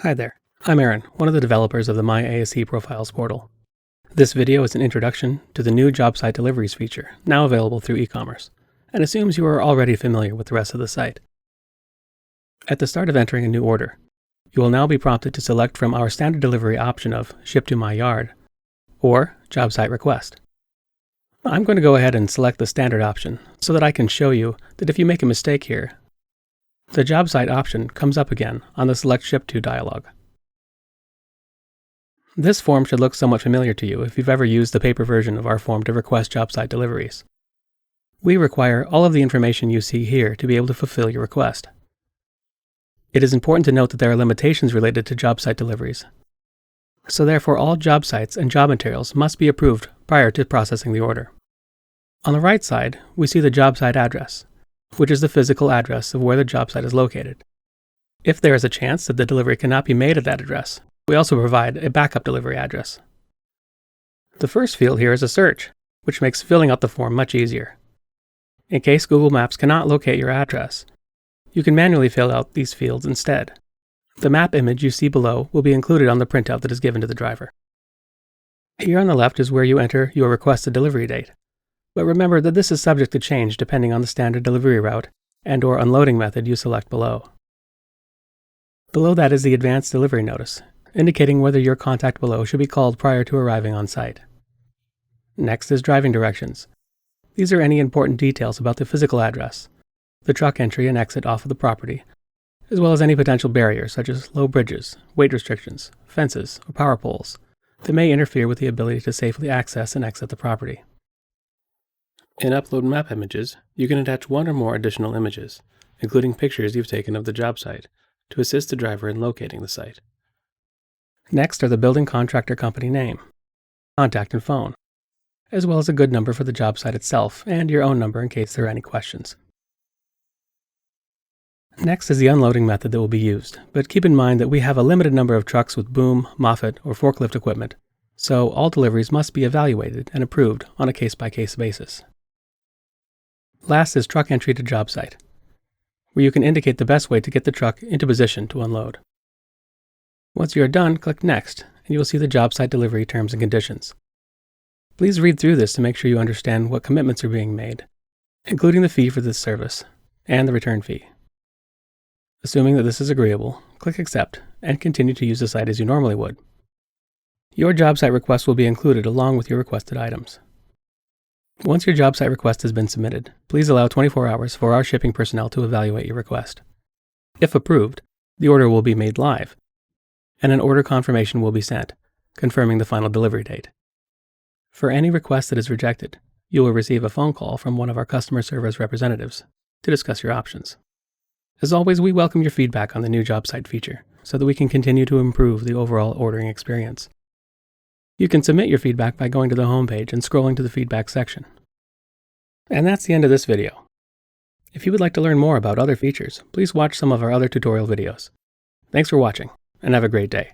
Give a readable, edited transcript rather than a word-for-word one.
Hi there, I'm Aaron, one of the developers of the MyASCProfiles portal. This video is an introduction to the new Jobsite Deliveries feature, now available through e-commerce, and assumes you are already familiar with the rest of the site. At the start of entering a new order, you will now be prompted to select from our standard delivery option of Ship to My Yard or Jobsite Request. I'm going to go ahead and select the standard option so that I can show you that if you make a mistake here, the Jobsite option comes up again on the Select Ship To dialog. This form should look somewhat familiar to you if you've ever used the paper version of our form to request Jobsite deliveries. We require all of the information you see here to be able to fulfill your request. It is important to note that there are limitations related to Jobsite deliveries. So therefore, all job sites and job materials must be approved prior to processing the order. On the right side, we see the job site address, which is the physical address of where the job site is located. If there is a chance that the delivery cannot be made at that address, we also provide a backup delivery address. The first field here is a search, which makes filling out the form much easier. In case Google Maps cannot locate your address, you can manually fill out these fields instead. The map image you see below will be included on the printout that is given to the driver. Here on the left is where you enter your requested delivery date. But remember that this is subject to change depending on the standard delivery route and/or unloading method you select below. Below that is the advanced delivery notice, indicating whether your contact below should be called prior to arriving on site. Next is driving directions. These are any important details about the physical address, the truck entry and exit off of the property, as well as any potential barriers such as low bridges, weight restrictions, fences, or power poles that may interfere with the ability to safely access and exit the property. In Upload Map Images, you can attach one or more additional images, including pictures you've taken of the job site, to assist the driver in locating the site. Next are the building contractor company name, contact and phone, as well as a good number for the job site itself and your own number in case there are any questions. Next is the unloading method that will be used, but keep in mind that we have a limited number of trucks with boom, moffett, or forklift equipment, so all deliveries must be evaluated and approved on a case-by-case basis. Last is truck entry to job site, where you can indicate the best way to get the truck into position to unload. Once you are done, click Next, and you will see the job site delivery terms and conditions. Please read through this to make sure you understand what commitments are being made, including the fee for this service and the return fee. Assuming that this is agreeable, click Accept and continue to use the site as you normally would. Your job site request will be included along with your requested items. Once your job site request has been submitted, please allow 24 hours for our shipping personnel to evaluate your request. If approved, the order will be made live, and an order confirmation will be sent, confirming the final delivery date. For any request that is rejected, you will receive a phone call from one of our customer service representatives to discuss your options. As always, we welcome your feedback on the new job site feature so that we can continue to improve the overall ordering experience. You can submit your feedback by going to the home page and scrolling to the feedback section. And that's the end of this video. If you would like to learn more about other features, please watch some of our other tutorial videos. Thanks for watching, and have a great day.